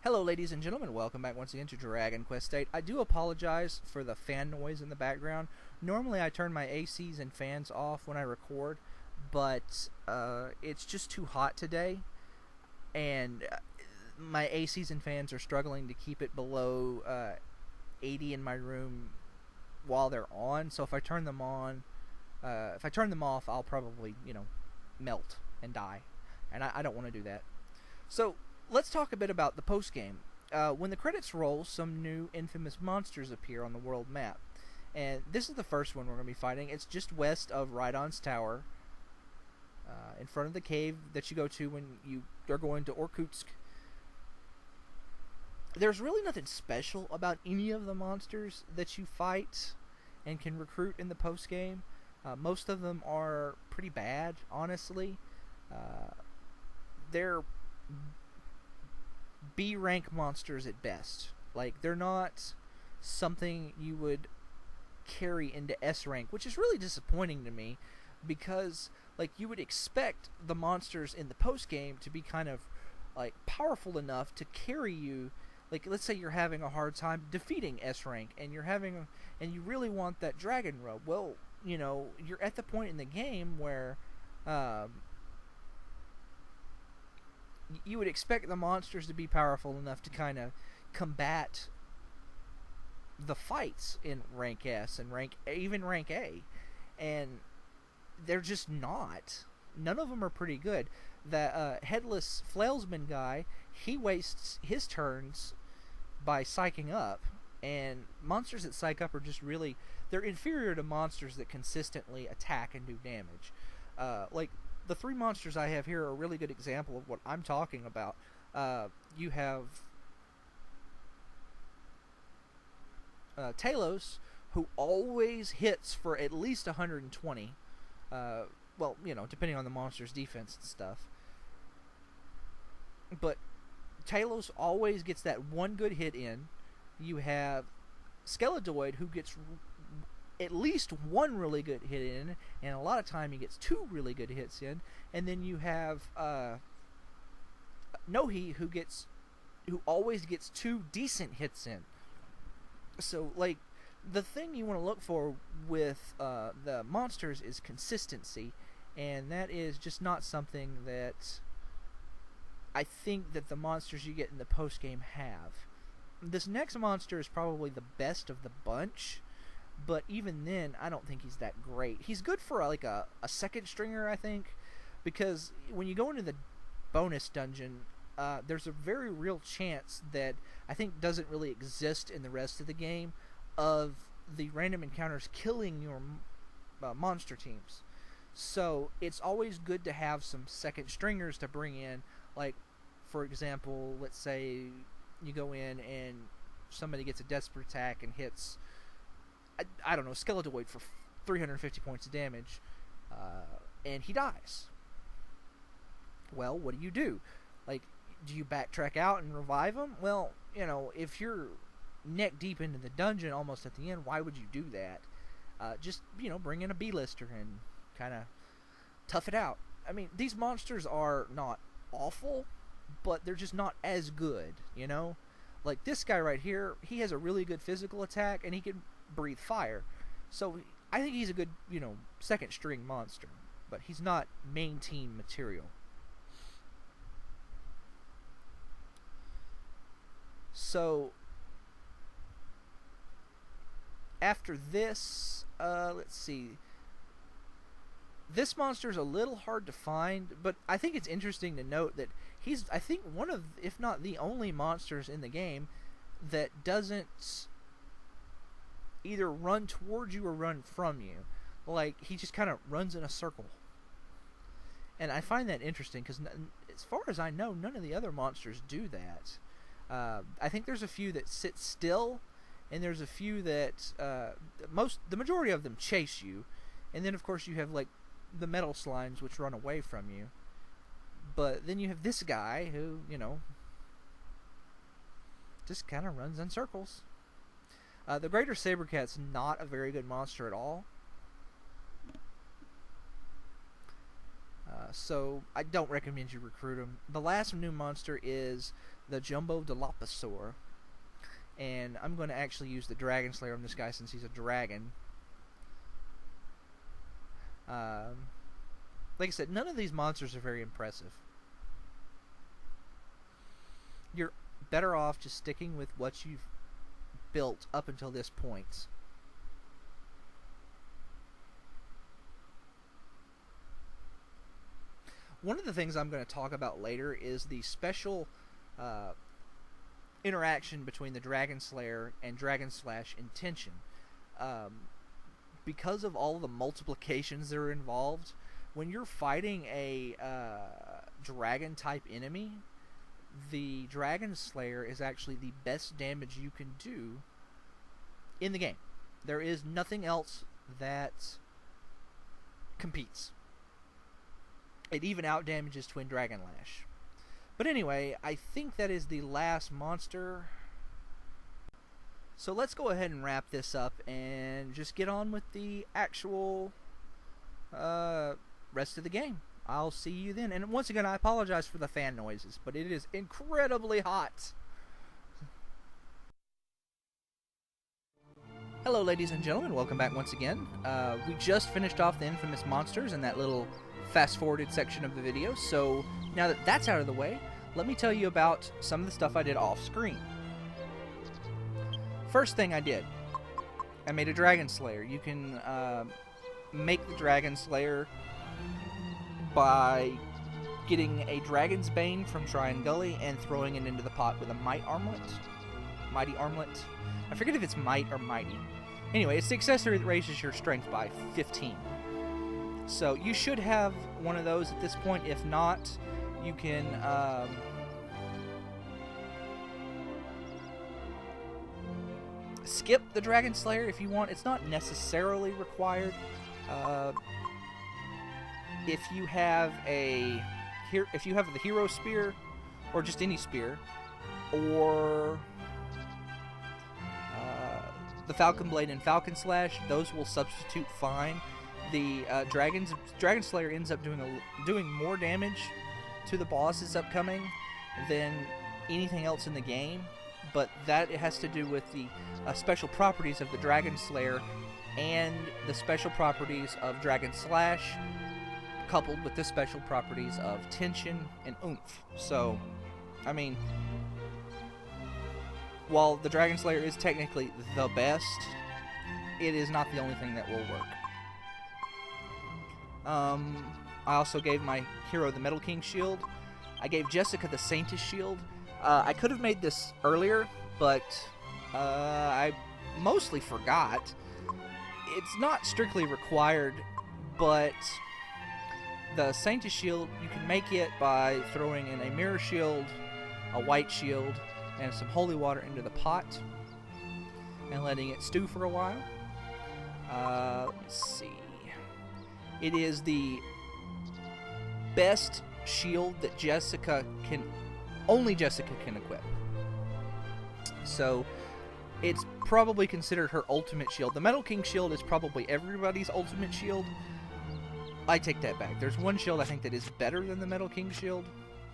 Hello ladies and gentlemen, welcome back once again to Dragon Quest VIII. I do apologize for the fan noise in the background. Normally I turn my ACs and fans off when I record, but it's just too hot today, and my ACs and fans are struggling to keep it below 80 in my room while they're on, so if I turn them on, if I turn them off, I'll probably, melt and die, and I don't want to do that. So, let's talk a bit about the post-game. When the credits roll, some new infamous monsters appear on the world map. And this is the first one we're going to be fighting. It's just west of Rhydon's Tower, in front of the cave that you go to when you are going to Irkutsk. There's really nothing special about any of the monsters that you fight and can recruit in the post-game. Most of them are pretty bad, honestly. They're B rank monsters at best. Like, they're not something you would carry into S rank, which is really disappointing to me, because like you would expect the monsters in the post game to be kind of like powerful enough to carry you. Like, let's say you're having a hard time defeating S rank and you really want that dragon robe. Well, you're at the point in the game where you would expect the monsters to be powerful enough to kind of combat the fights in rank S and even rank A, and they're just not. None of them are pretty good. That headless flailsman guy, he wastes his turns by psyching up, and monsters that psych up are just really, they're inferior to monsters that consistently attack and do damage. Like, the three monsters I have here are a really good example of what I'm talking about. You have Talos, who always hits for at least 120. Well, depending on the monster's defense and stuff. But Talos always gets that one good hit in. You have Skeledoid, who gets at least one really good hit in, and a lot of time he gets two really good hits in. And then you have Nohi, who always gets two decent hits in. So, like, the thing you want to look for with the monsters is consistency, and that is just not something that I think that the monsters you get in the post game have. This next monster is probably the best of the bunch, but even then, I don't think he's that great. He's good for like a second stringer, I think, because when you go into the bonus dungeon, there's a very real chance that I think doesn't really exist in the rest of the game of the random encounters killing your monster teams. So it's always good to have some second stringers to bring in. Like, for example, let's say you go in and somebody gets a desperate attack and hits, I don't know, Skeledoid for 350 points of damage, and he dies. Well, what do? Like, do you backtrack out and revive him? Well, if you're neck deep into the dungeon almost at the end, why would you do that? Just, bring in a B-lister and kind of tough it out. I mean, these monsters are not awful, but they're just not as good, Like, this guy right here, he has a really good physical attack, and he can breathe fire. So I think he's a good, second string monster, but he's not main team material. So after this, let's see. This monster is a little hard to find, but I think it's interesting to note that he's, I think, one of, if not the only monsters in the game that doesn't either run towards you or run from you. Like, he just kind of runs in a circle. And I find that interesting because, as far as I know, none of the other monsters do that. I think there's a few that sit still, and there's a few that the majority of them chase you, and then of course you have like the metal slimes which run away from you. But then you have this guy who, just kind of runs in circles. The Greater Sabercat's not a very good monster at all. So I don't recommend you recruit him. The last new monster is the Jumbo Dilophosaur, and I'm going to actually use the Dragon Slayer on this guy since he's a dragon. Like I said, none of these monsters are very impressive. You're better off just sticking with what you've built up until this point. One of the things I'm going to talk about later is the special interaction between the Dragon Slayer and Dragon Slash Intention. Because of all the multiplications that are involved, when you're fighting a dragon-type enemy, the Dragon Slayer is actually the best damage you can do in the game. There is nothing else that competes. It even outdamages Twin Dragon Lash. But anyway, I think that is the last monster. So let's go ahead and wrap this up and just get on with the actual rest of the game. I'll see you then. And once again, I apologize for the fan noises, but it is incredibly hot. Hello, ladies and gentlemen. Welcome back once again. We just finished off the infamous monsters in that little fast-forwarded section of the video. So now that that's out of the way, let me tell you about some of the stuff I did off-screen. First thing I did, I made a Dragon Slayer. You can make the Dragon Slayer by getting a Dragon's Bane from Tryon Gully and throwing it into the pot with a Mighty Armlet. I forget if it's Might or Mighty. Anyway, it's the accessory that raises your strength by 15. So you should have one of those at this point. If not, you can skip the Dragon Slayer if you want. It's not necessarily required. If you have the Hero Spear, or just any spear, or the Falcon Blade and Falcon Slash, those will substitute fine. The Dragon Slayer ends up doing more damage to the bosses upcoming than anything else in the game, but that has to do with the special properties of the Dragon Slayer and the special properties of Dragon Slash, coupled with the special properties of Tension and Oomph. So, I mean, while the Dragon Slayer is technically the best, it is not the only thing that will work. I also gave my hero the Metal King shield. I gave Jessica the Saintess shield. I could have made this earlier, but I mostly forgot. It's not strictly required, but the Saintess shield, you can make it by throwing in a mirror shield, a white shield, and some holy water into the pot and letting it stew for a while. Let's see. It is the best shield that only Jessica can equip. So it's probably considered her ultimate shield. The Metal King shield is probably everybody's ultimate shield. I take that back. There's one shield I think that is better than the Metal King shield,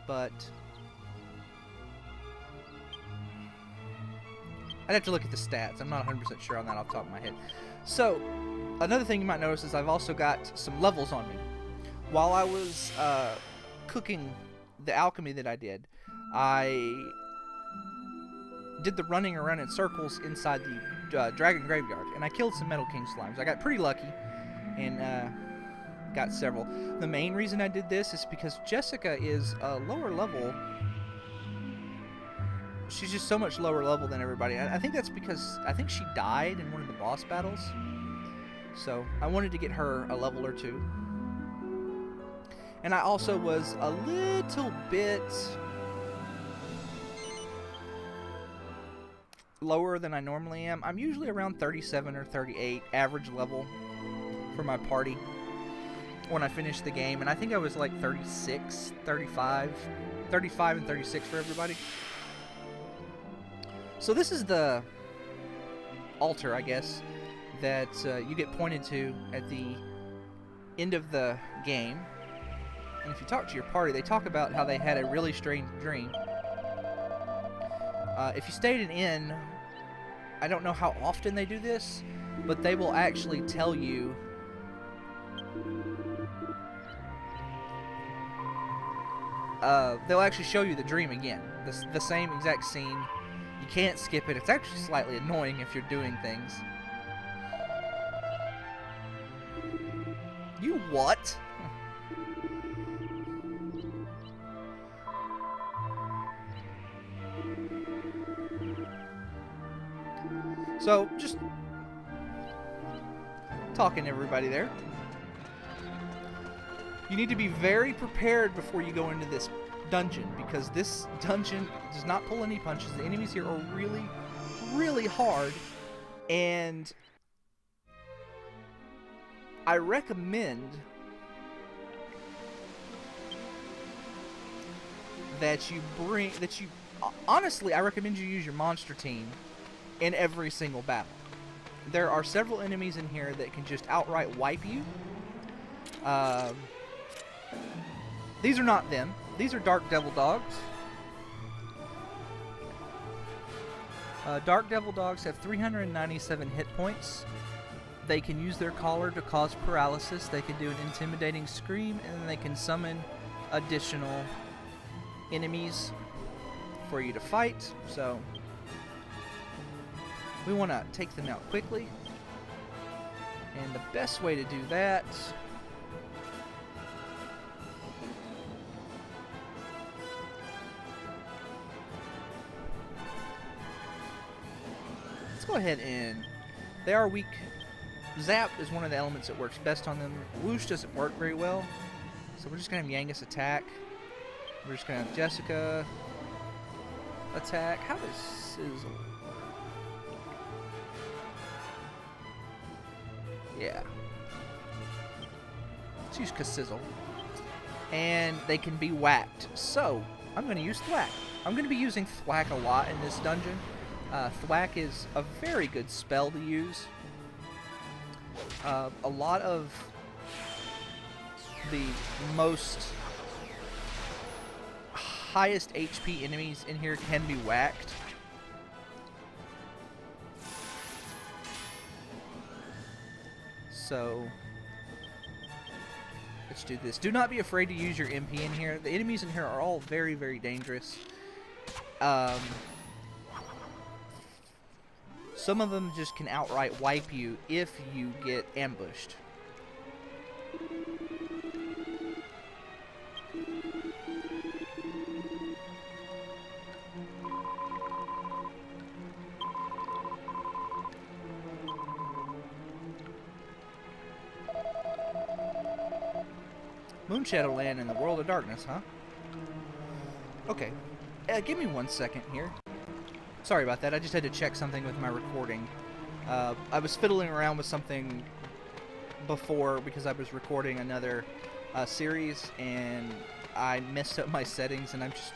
but I'd have to look at the stats. I'm not 100% sure on that off the top of my head. So another thing you might notice is I've also got some levels on me. While I was cooking the alchemy that I did the running around in circles inside the dragon graveyard, and I killed some Metal King slimes. I got pretty lucky and got several. The main reason I did this is because Jessica is a lower level. She's just so much lower level than everybody. I think that's because I think she died in one of the boss battles. So I wanted to get her a level or two. And I also was a little bit lower than I normally am. I'm usually around 37 or 38 average level for my party when I finish the game. And I think I was like 36, 35 and 36 for everybody. So this is the altar, I guess, that you get pointed to at the end of the game. And if you talk to your party, they talk about how they had a really strange dream. If you stayed in an inn, I don't know how often they do this, but they will actually tell you they'll actually show you the dream again. The same exact scene. You can't skip it. It's actually slightly annoying if you're doing things. You what? So, just talking to everybody there. You need to be very prepared before you go into this dungeon, because this dungeon does not pull any punches. The enemies here are really, really hard, and I recommend honestly, I recommend you use your monster team in every single battle. There are several enemies in here that can just outright wipe you. These are not them. These are Dark Devil Dogs. Dark Devil Dogs have 397 hit points. They can use their collar to cause paralysis. They can do an intimidating scream, and then they can summon additional enemies for you to fight. So we want to take them out quickly. And the best way to do that go ahead and they are weak. Zap is one of the elements that works best on them. Whoosh doesn't work very well, so we're just gonna have Yangus attack. We're just gonna have Jessica attack. How does Sizzle? Yeah, let's use Sizzle, and they can be whacked. So I'm gonna use Thwack. I'm gonna be using Thwack a lot in this dungeon. Thwack is a very good spell to use. A lot of the highest HP enemies in here can be whacked. So let's do this. Do not be afraid to use your MP in here. The enemies in here are all very, very dangerous. Some of them just can outright wipe you if you get ambushed. Moonshadow Land in the World of Darkness, huh? Okay. Give me 1 second here. Sorry about that, I just had to check something with my recording. I was fiddling around with something before because I was recording another series, and I messed up my settings, and I'm just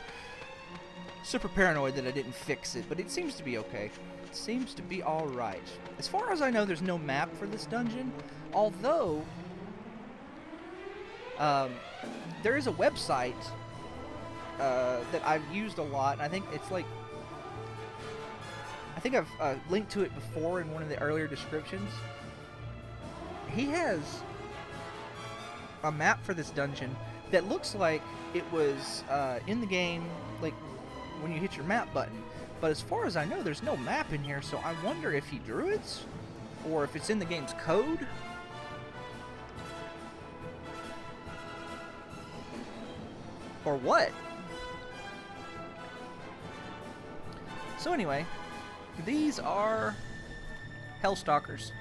super paranoid that I didn't fix it, but it seems to be okay. It seems to be alright. As far as I know, there's no map for this dungeon, although there is a website that I've used a lot, and I think it's like, I think I've linked to it before in one of the earlier descriptions. He has a map for this dungeon that looks like it was in the game, like when you hit your map button. But as far as I know, there's no map in here, so I wonder if he drew it, or if it's in the game's code. Or what? So anyway, these are Hellstalkers.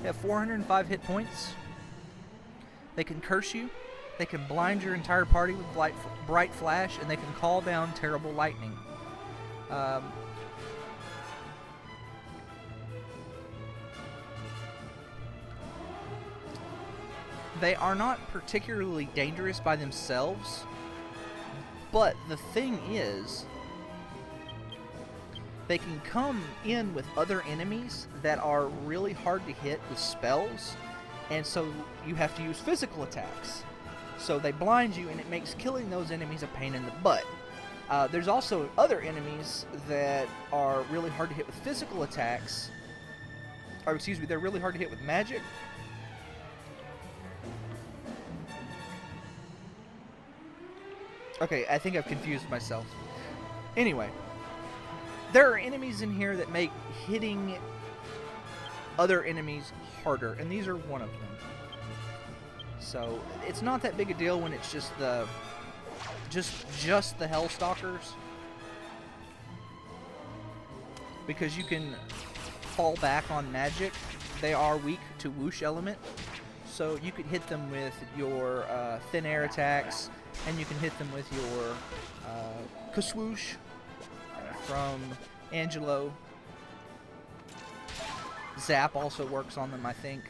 They have 405 hit points. They can curse you. They can blind your entire party with bright flash, and they can call down terrible lightning. They are not particularly dangerous by themselves, but the thing is, they can come in with other enemies that are really hard to hit with spells, and so you have to use physical attacks. So they blind you, and it makes killing those enemies a pain in the butt. There's also other enemies that are really hard to hit with physical attacks. Or, excuse me, they're really hard to hit with magic. Okay, I think I've confused myself. Anyway, there are enemies in here that make hitting other enemies harder, and these are one of them. So it's not that big a deal when it's just the Hellstalkers, because you can fall back on magic. They are weak to whoosh element, so you could hit them with your thin air attacks, and you can hit them with your Kaswoosh from Angelo. Zap also works on them, I think.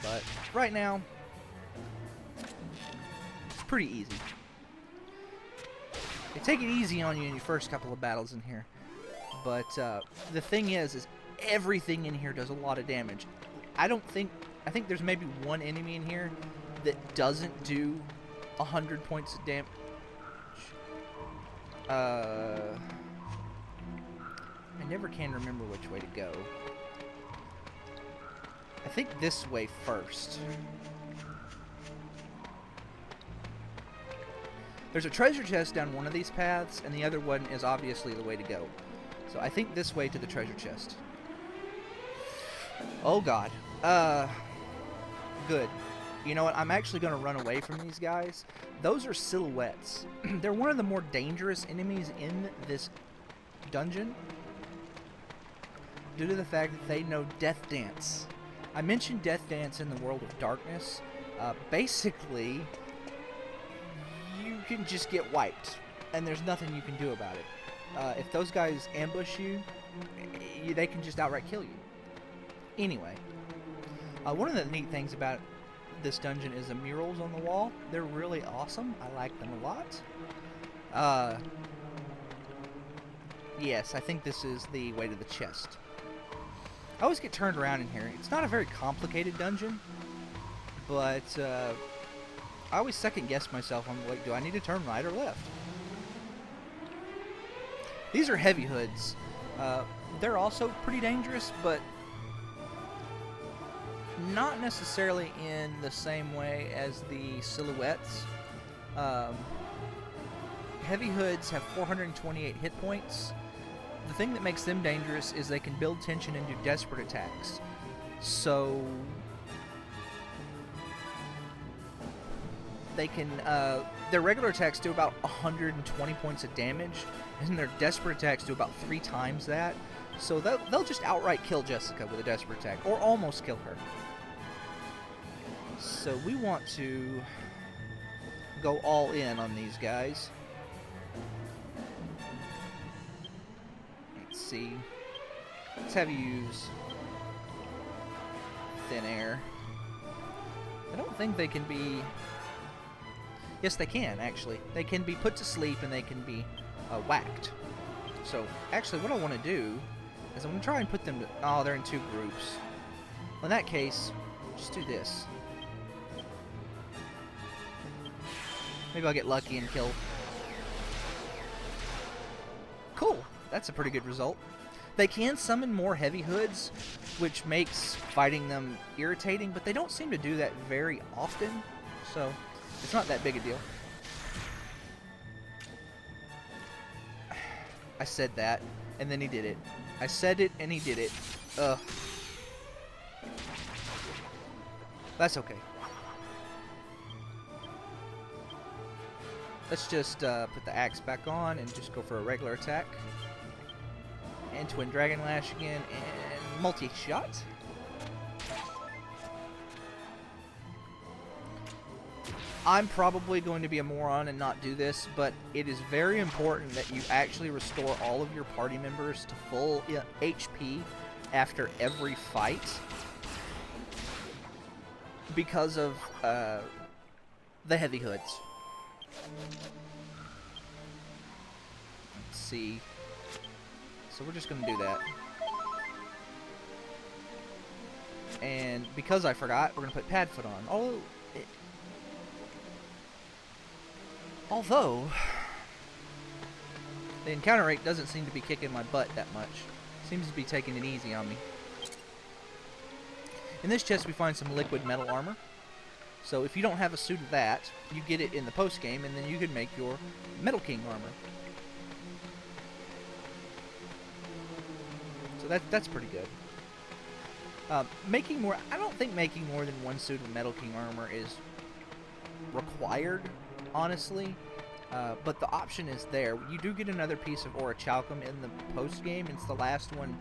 But right now, it's pretty easy. They take it easy on you in your first couple of battles in here. But the thing is everything in here does a lot of damage. I think there's maybe one enemy in here that doesn't do 100 points of damage. I never can remember which way to go. I think this way first. There's a treasure chest down one of these paths, and the other one is obviously the way to go. So I think this way to the treasure chest. Oh god. Good. You know what? I'm actually going to run away from these guys. Those are silhouettes. They're one of the more dangerous enemies in this dungeon, due to the fact that they know Death Dance. I mentioned Death Dance in the World of Darkness. Basically, you can just get wiped, and there's nothing you can do about it. If those guys ambush you, they can just outright kill you. Anyway, one of the neat things about this dungeon is the murals on the wall. They're really awesome. I like them a lot. Yes, I think this is the way to the chest. I always get turned around in here. It's not a very complicated dungeon, but I always second guess myself. I'm like, do I need to turn right or left? These are heavy hoods. They're also pretty dangerous, but not necessarily in the same way as the silhouettes. Heavy hoods have 428 hit points. The thing that makes them dangerous is they can build tension and do desperate attacks. So they can, their regular attacks do about 120 points of damage, and their desperate attacks do about 3 times that. So they'll just outright kill Jessica with a desperate attack, or almost kill her. So we want to go all in on these guys. Let's see. Let's have you use thin air. I don't think they can be... Yes, they can, actually. They can be put to sleep, and they can be whacked. So, actually, what I want to do is I'm going to try and put them to... Oh, they're in 2 groups. Well, in that case, just do this. Maybe I'll get lucky and kill. Cool. That's a pretty good result. They can summon more heavy hoods, which makes fighting them irritating, but they don't seem to do that very often, so it's not that big a deal. I said that, and then he did it. I said it, and he did it. Ugh. That's okay. Let's just put the axe back on and just go for a regular attack. And Twin Dragon Lash again, and multi-shot. I'm probably going to be a moron and not do this, but it is very important that you actually restore all of your party members to full HP after every fight, because of the heavy hoods. Let's see. So we're just going to do that. And because I forgot, we're going to put Padfoot on. Although, the encounter rate doesn't seem to be kicking my butt that much. Seems to be taking it easy on me. In this chest we find some liquid metal armor. So if you don't have a suit of that, you get it in the post game, and then you can make your Metal King armor. So that's pretty good. Making more, I don't think making more than one suit of Metal King armor is required, honestly. But the option is there. You do get another piece of Orichalcum in the post game. It's the last one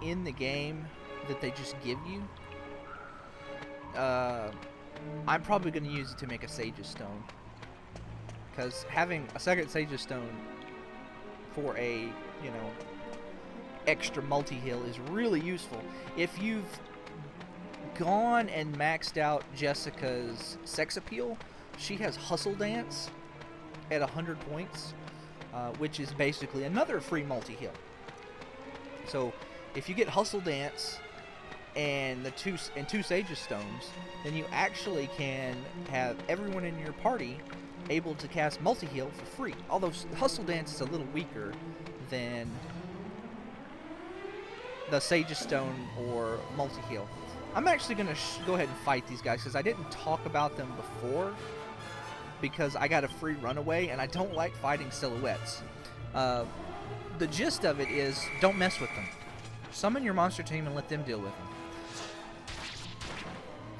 in the game that they just give you. I'm probably going to use it to make a Sage's Stone, because having a second Sage's Stone for a, you know, extra multi-heal is really useful. If you've gone and maxed out Jessica's sex appeal, she has Hustle Dance at 100 points, which is basically another free multi-heal. So if you get Hustle Dance and two Sage's Stones, then you actually can have everyone in your party able to cast multi-heal for free. Although Hustle Dance is a little weaker than the Sage's Stone or multi-heal. I'm actually going to go ahead and fight these guys, because I didn't talk about them before, because I got a free runaway, and I don't like fighting silhouettes. The gist of it is, don't mess with them. Summon your monster team and let them deal with them.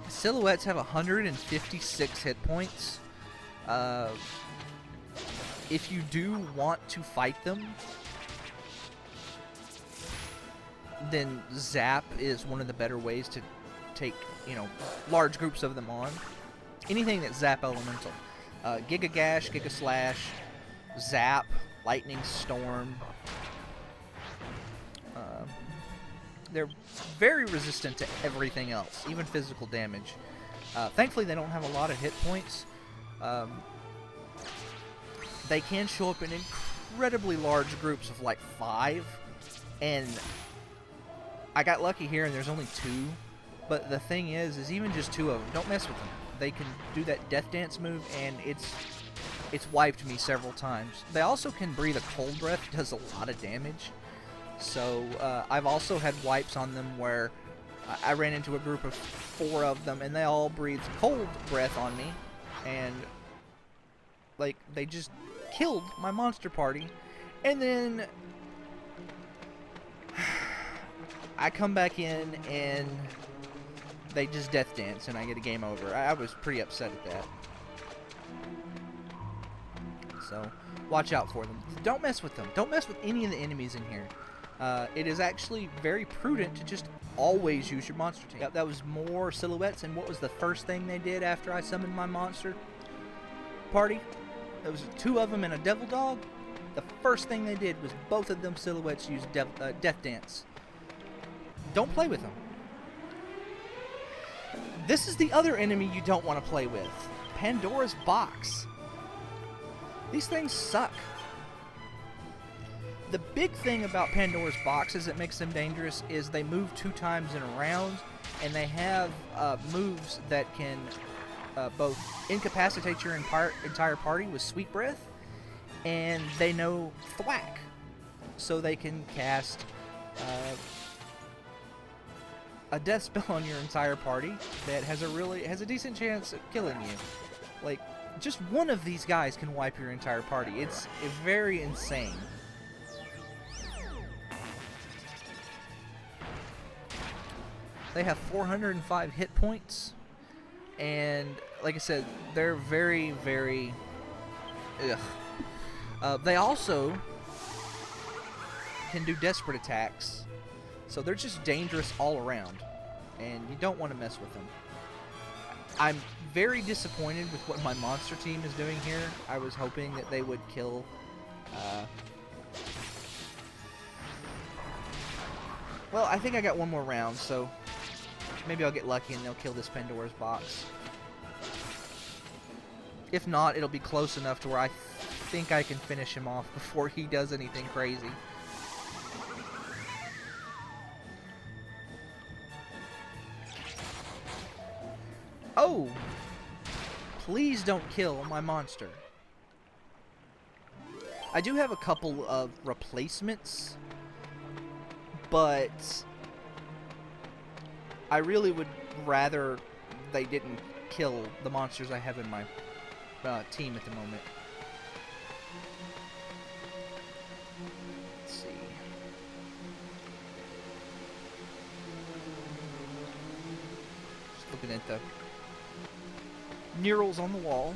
Silhouettes have 156 hit points. If you do want to fight them, then Zap is one of the better ways to take, you know, large groups of them on. Anything that's Zap Elemental. Giga Gash, Giga Slash, Zap, Lightning Storm. They're very resistant to everything else, even physical damage. Thankfully, they don't have a lot of hit points. They can show up in incredibly large groups of like 5, and I got lucky here, and there's only 2. But the thing is even just 2 of them, don't mess with them. They can do that Death Dance move, and it's wiped me several times. They also can breathe a cold breath. It does a lot of damage. So I've also had wipes on them where I ran into a group of 4 of them, and they all breathed cold breath on me, and like they just killed my monster party. And then I come back in and they just Death Dance, and I get a game over. I was pretty upset at that. So watch out for them. Don't mess with them. Don't mess with any of the enemies in here. It is actually very prudent to just always use your monster team. That was more silhouettes, and what was the first thing they did after I summoned my monster party? There was 2 of them and a Devil Dog. The first thing they did was both of them silhouettes use Death Dance. Don't play with them. This is the other enemy you don't want to play with. Pandoras Box. These things suck. The big thing about Pandora's Box is that makes them dangerous is they move 2 times in a round, and they have moves that can both incapacitate your entire party with Sweet Breath, and they know Thwack, so they can cast a death spell on your entire party that has a decent chance of killing you. Like, just one of these guys can wipe your entire party. It's very insane. They have 405 hit points, and like I said, they're very, very... they also can do desperate attacks, so they're just dangerous all around, and you don't want to mess with them. I'm very disappointed with what my monster team is doing here. I was hoping that they would kill... well, I think I got one more round, so maybe I'll get lucky and they'll kill this Pandora's Box. If not, it'll be close enough to where I think I can finish him off before he does anything crazy. Please don't kill my monster. I do have a couple of replacements, but I really would rather they didn't kill the monsters I have in my team at the moment. Let's see. Just looking at the murals on the wall.